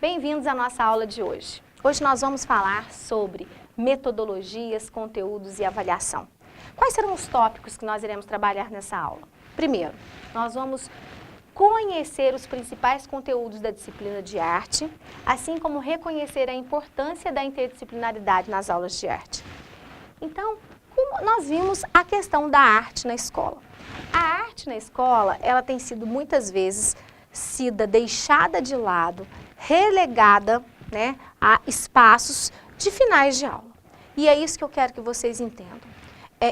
Bem-vindos à nossa aula de hoje. Hoje nós vamos falar sobre metodologias, conteúdos e avaliação. Quais serão os tópicos que nós iremos trabalhar nessa aula? Primeiro, nós vamos conhecer os principais conteúdos da disciplina de arte, assim como reconhecer a importância da interdisciplinaridade nas aulas de arte. Então, como nós vimos a questão da arte na escola. A arte na escola, ela tem sido muitas vezes deixada de lado, relegada, né, a espaços de finais de aula. E é isso que eu quero que vocês entendam.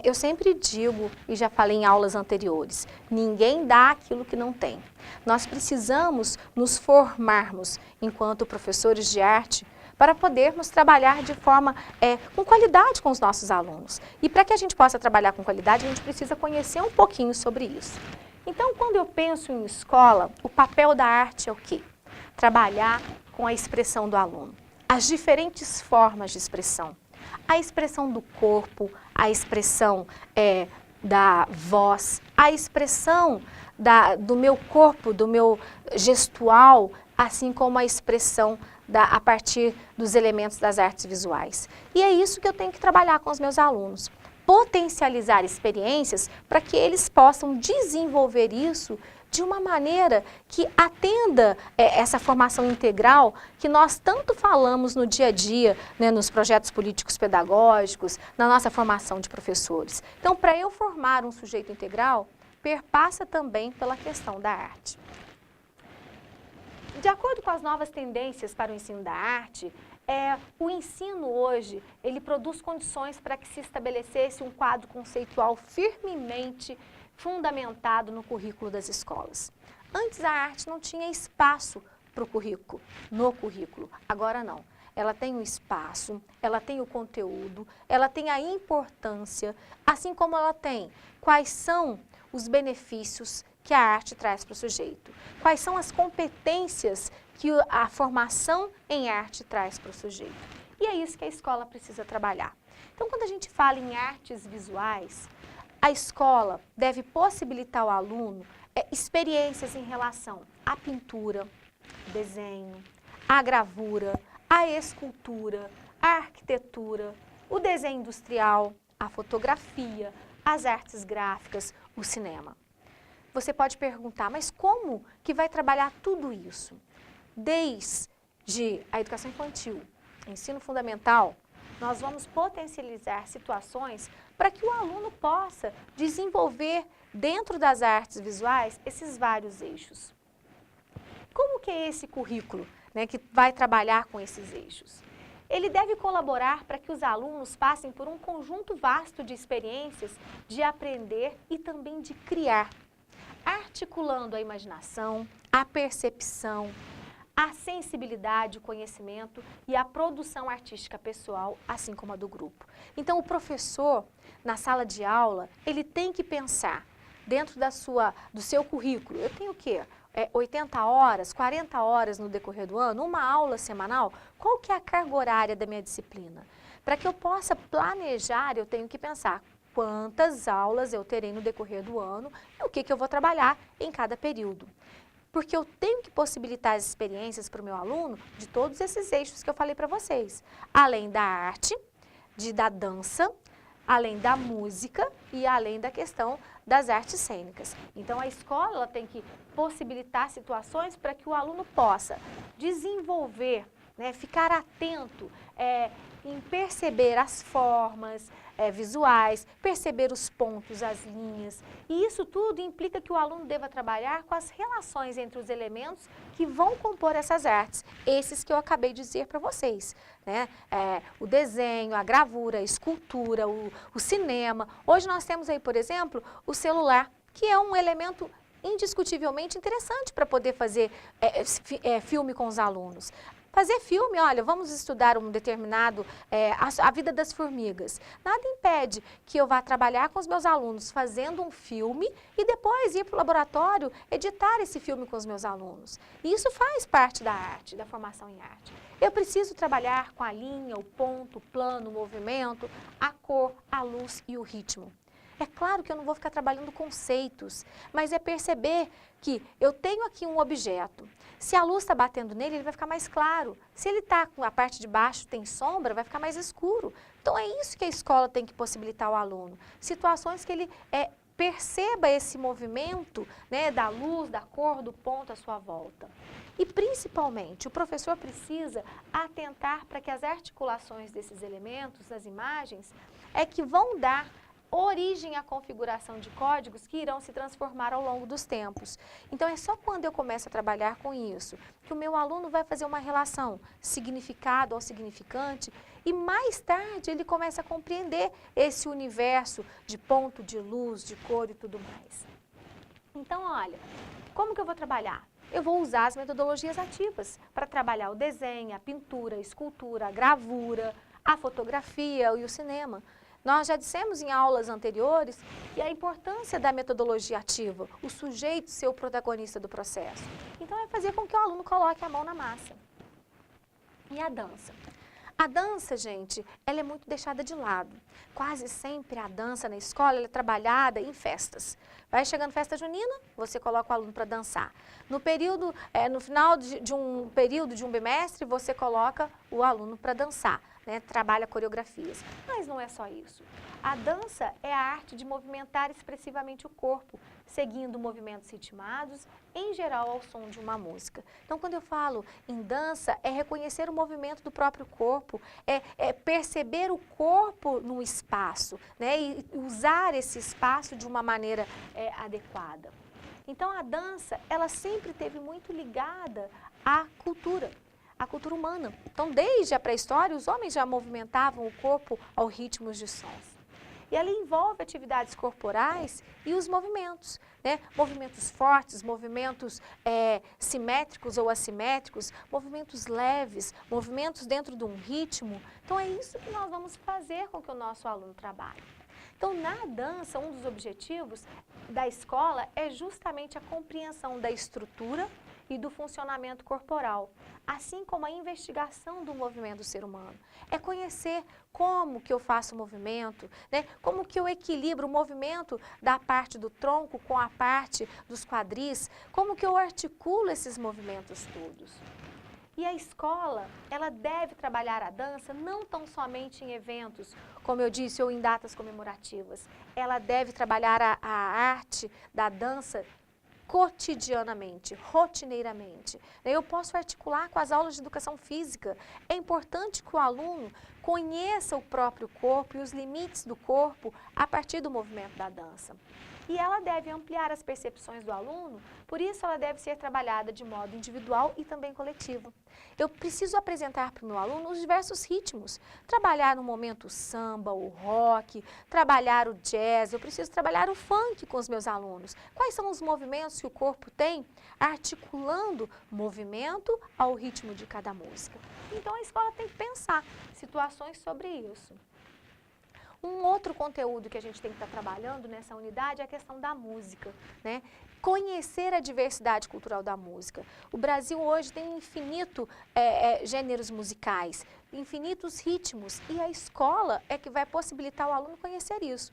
Eu sempre digo, e já falei em aulas anteriores, ninguém dá aquilo que não tem. Nós precisamos nos formarmos enquanto professores de arte para podermos trabalhar de forma com qualidade com os nossos alunos. E para que a gente possa trabalhar com qualidade, a gente precisa conhecer um pouquinho sobre isso. Então, quando eu penso em escola, o papel da arte é o quê? Trabalhar com a expressão do aluno, as diferentes formas de expressão. A expressão do corpo, a expressão da voz, a expressão do meu corpo, do meu gestual, assim como a expressão a partir dos elementos das artes visuais. E é isso que eu tenho que trabalhar com os meus alunos. Potencializar experiências para que eles possam desenvolver isso de uma maneira que atenda essa formação integral que nós tanto falamos no dia a dia, né, nos projetos políticos pedagógicos, na nossa formação de professores. Então, para eu formar um sujeito integral, perpassa também pela questão da arte. De acordo com as novas tendências para o ensino da arte, o ensino hoje, ele produz condições para que se estabelecesse um quadro conceitual firmemente fundamentado no currículo das escolas. Antes a arte não tinha espaço para o currículo, no currículo, agora não. Ela tem o espaço, ela tem o conteúdo, ela tem a importância, assim como ela tem quais são os benefícios que a arte traz para o sujeito, quais são as competências que a formação em arte traz para o sujeito. E é isso que a escola precisa trabalhar. Então, quando a gente fala em artes visuais, a escola deve possibilitar ao aluno experiências em relação à pintura, desenho, à gravura, à escultura, à arquitetura, o desenho industrial, a fotografia, as artes gráficas, o cinema. Você pode perguntar, mas como que vai trabalhar tudo isso? Desde a educação infantil, ensino fundamental, nós vamos potencializar situações para que o aluno possa desenvolver dentro das artes visuais esses vários eixos. Como que é esse currículo, né, que vai trabalhar com esses eixos? Ele deve colaborar para que os alunos passem por um conjunto vasto de experiências de aprender e também de criar, articulando a imaginação, a percepção, a sensibilidade, o conhecimento e a produção artística pessoal, assim como a do grupo. Então, o professor, na sala de aula, ele tem que pensar dentro do seu currículo. Eu tenho o quê? 80 horas, 40 horas no decorrer do ano, uma aula semanal? Qual que é a carga horária da minha disciplina? Para que eu possa planejar, eu tenho que pensar quantas aulas eu terei no decorrer do ano e o que eu vou trabalhar em cada período. Porque eu tenho que possibilitar as experiências para o meu aluno de todos esses eixos que eu falei para vocês. Além da arte, da dança, além da música e além da questão das artes cênicas. Então, a escola ela tem que possibilitar situações para que o aluno possa desenvolver, né, ficar atento em perceber as formas visuais, perceber os pontos, as linhas. E isso tudo implica que o aluno deva trabalhar com as relações entre os elementos que vão compor essas artes, esses que eu acabei de dizer para vocês, né? O desenho, a gravura, a escultura, o cinema. Hoje nós temos aí, por exemplo, o celular, que é um elemento indiscutivelmente interessante para poder fazer filme com os alunos. Fazer filme, olha, vamos estudar um determinado, a vida das formigas. Nada impede que eu vá trabalhar com os meus alunos fazendo um filme e depois ir para o laboratório editar esse filme com os meus alunos. E isso faz parte da arte, da formação em arte. Eu preciso trabalhar com a linha, o ponto, o plano, o movimento, a cor, a luz e o ritmo. É claro que eu não vou ficar trabalhando conceitos, mas é perceber que eu tenho aqui um objeto. Se a luz está batendo nele, ele vai ficar mais claro. Se ele está com a parte de baixo, tem sombra, vai ficar mais escuro. Então é isso que a escola tem que possibilitar ao aluno. Situações que ele perceba esse movimento, né, da luz, da cor, do ponto à sua volta. E principalmente, o professor precisa atentar para que as articulações desses elementos, das imagens, que vão dar origem à configuração de códigos que irão se transformar ao longo dos tempos. Então, é só quando eu começo a trabalhar com isso que o meu aluno vai fazer uma relação significado ao significante e mais tarde ele começa a compreender esse universo de ponto, de luz, de cor e tudo mais. Então, olha, como que eu vou trabalhar? Eu vou usar as metodologias ativas para trabalhar o desenho, a pintura, a escultura, a gravura, a fotografia e o cinema. Nós já dissemos em aulas anteriores que a importância da metodologia ativa, o sujeito ser o protagonista do processo. Então, é fazer com que o aluno coloque a mão na massa. E a dança? A dança, gente, ela é muito deixada de lado. Quase sempre a dança na escola ela é trabalhada em festas. Vai chegando festa junina, você coloca o aluno para dançar. No final de um período, de um bimestre, você coloca o aluno para dançar. Né, trabalha coreografias. Mas não é só isso. A dança é a arte de movimentar expressivamente o corpo, seguindo movimentos ritmados, em geral ao som de uma música. Então, quando eu falo em dança, é reconhecer o movimento do próprio corpo, é perceber o corpo no espaço, né, e usar esse espaço de uma maneira adequada. Então, a dança, ela sempre esteve muito ligada à cultura humana. Então, desde a pré-história, os homens já movimentavam o corpo ao ritmos de sons. E ela envolve atividades corporais e os movimentos, né? Movimentos fortes, movimentos simétricos ou assimétricos, movimentos leves, movimentos dentro de um ritmo. Então, é isso que nós vamos fazer com que o nosso aluno trabalhe. Então, na dança, um dos objetivos da escola é justamente a compreensão da estrutura e do funcionamento corporal, assim como a investigação do movimento do ser humano. É conhecer como que eu faço o movimento, né? Como que eu equilibro o movimento da parte do tronco com a parte dos quadris, como que eu articulo esses movimentos todos. E a escola, ela deve trabalhar a dança não tão somente em eventos, como eu disse, ou em datas comemorativas. Ela deve trabalhar a arte da dança cotidianamente, rotineiramente. Eu posso articular com as aulas de educação física. É importante que o aluno conheça o próprio corpo e os limites do corpo a partir do movimento da dança. E ela deve ampliar as percepções do aluno, por isso ela deve ser trabalhada de modo individual e também coletivo. Eu preciso apresentar para o meu aluno os diversos ritmos, trabalhar no momento o samba, o rock, trabalhar o jazz, eu preciso trabalhar o funk com os meus alunos. Quais são os movimentos que o corpo tem, articulando movimento ao ritmo de cada música. Então a escola tem que pensar situações sobre isso. Um outro conteúdo que a gente tem que estar trabalhando nessa unidade é a questão da música, né? Conhecer a diversidade cultural da música. O Brasil hoje tem infinito gêneros musicais, infinitos ritmos, e a escola é que vai possibilitar o aluno conhecer isso.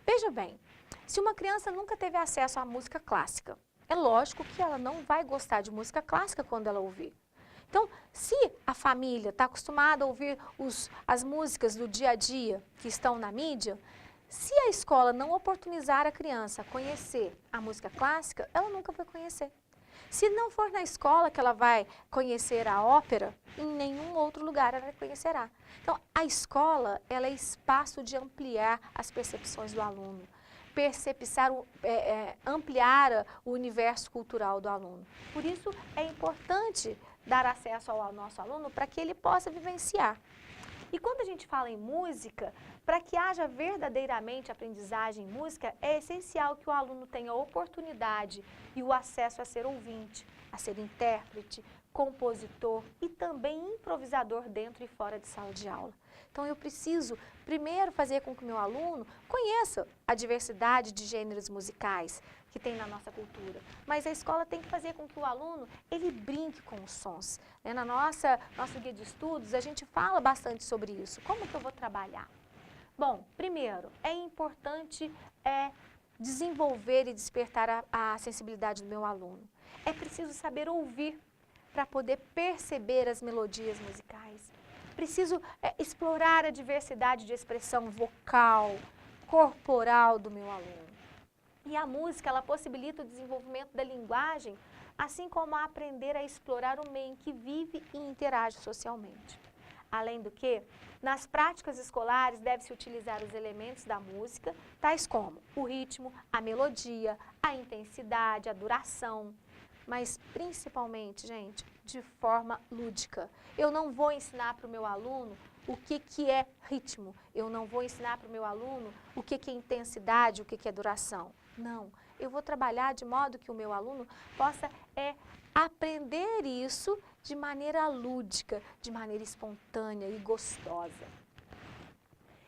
Veja bem, se uma criança nunca teve acesso à música clássica, é lógico que ela não vai gostar de música clássica quando ela ouvir. Então, se a família está acostumada a ouvir as músicas do dia a dia que estão na mídia, se a escola não oportunizar a criança a conhecer a música clássica, ela nunca vai conhecer. Se não for na escola que ela vai conhecer a ópera, em nenhum outro lugar ela conhecerá. Então, a escola ela é espaço de ampliar as percepções do aluno, ampliar o universo cultural do aluno. Por isso, é importante dar acesso ao nosso aluno para que ele possa vivenciar. E quando a gente fala em música, para que haja verdadeiramente aprendizagem em música, é essencial que o aluno tenha a oportunidade e o acesso a ser ouvinte, a ser intérprete, compositor e também improvisador dentro e fora de sala de aula. Então eu preciso primeiro fazer com que o meu aluno conheça a diversidade de gêneros musicais que tem na nossa cultura. Mas a escola tem que fazer com que o aluno, ele brinque com os sons. Na nosso guia de estudos, a gente fala bastante sobre isso. Como que eu vou trabalhar? Bom, primeiro, é importante desenvolver e despertar a sensibilidade do meu aluno. É preciso saber ouvir para poder perceber as melodias musicais. Preciso explorar a diversidade de expressão vocal, corporal do meu aluno. E a música, ela possibilita o desenvolvimento da linguagem, assim como a aprender a explorar o meio em que vive e interage socialmente. Além do que, nas práticas escolares deve-se utilizar os elementos da música, tais como o ritmo, a melodia, a intensidade, a duração, mas principalmente, gente, de forma lúdica. Eu não vou ensinar para o meu aluno o que é ritmo, eu não vou ensinar para o meu aluno o que é intensidade, o que é duração. Não, eu vou trabalhar de modo que o meu aluno possa aprender isso de maneira lúdica, de maneira espontânea e gostosa.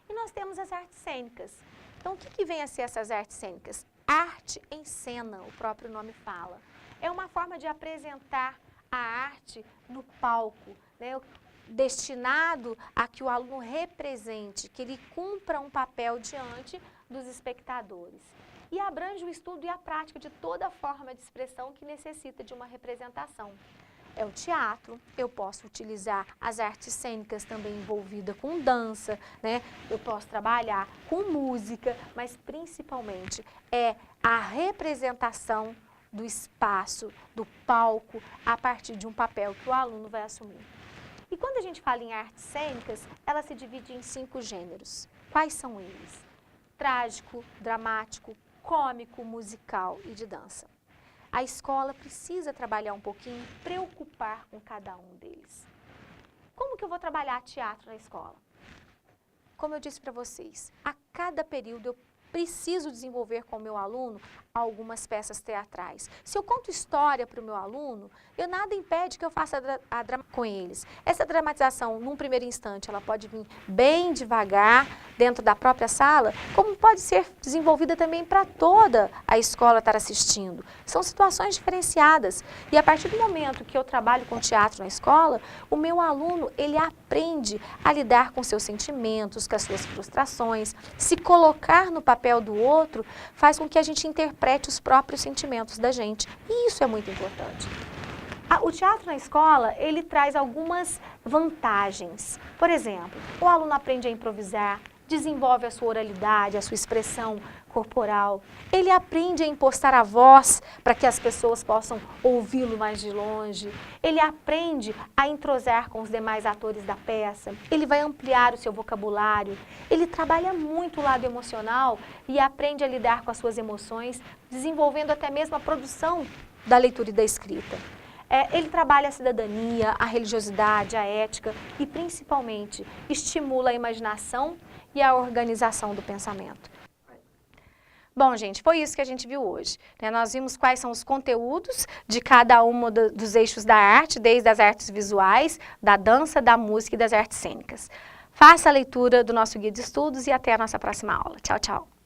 E nós temos as artes cênicas. Então, o que vem a ser essas artes cênicas? Arte em cena, o próprio nome fala. É uma forma de apresentar a arte no palco, né? Destinado a que o aluno represente, que ele cumpra um papel diante dos espectadores. E abrange o estudo e a prática de toda forma de expressão que necessita de uma representação. É o teatro, eu posso utilizar as artes cênicas também envolvidas com dança, né? Eu posso trabalhar com música, mas principalmente é a representação do espaço, do palco, a partir de um papel que o aluno vai assumir. E quando a gente fala em artes cênicas, ela se divide em 5 gêneros. Quais são eles? Trágico, dramático, cômico, musical e de dança. A escola precisa trabalhar um pouquinho, preocupar com cada um deles. Como que eu vou trabalhar teatro na escola? Como eu disse para vocês, a cada período eu preciso desenvolver com o meu aluno algumas peças teatrais. Se eu conto história para o meu aluno, nada impede que eu faça a drama com eles. Essa dramatização, num primeiro instante, ela pode vir bem devagar, dentro da própria sala, como pode ser desenvolvida também para toda a escola estar assistindo. São situações diferenciadas. E a partir do momento que eu trabalho com teatro na escola, o meu aluno, ele aprende a lidar com seus sentimentos, com as suas frustrações, se colocar no papel do outro, faz com que a gente interprete os próprios sentimentos da gente. E isso é muito importante. O teatro na escola, ele traz algumas vantagens. Por exemplo, o aluno aprende a improvisar, desenvolve a sua oralidade, a sua expressão corporal. Ele aprende a impostar a voz para que as pessoas possam ouvi-lo mais de longe. Ele aprende a entrosar com os demais atores da peça. Ele vai ampliar o seu vocabulário. Ele trabalha muito o lado emocional e aprende a lidar com as suas emoções, desenvolvendo até mesmo a produção da leitura e da escrita. Ele trabalha a cidadania, a religiosidade, a ética e, principalmente, estimula a imaginação e a organização do pensamento. Bom, gente, foi isso que a gente viu hoje. Nós vimos quais são os conteúdos de cada um dos eixos da arte, desde as artes visuais, da dança, da música e das artes cênicas. Faça a leitura do nosso guia de estudos e até a nossa próxima aula. Tchau, tchau!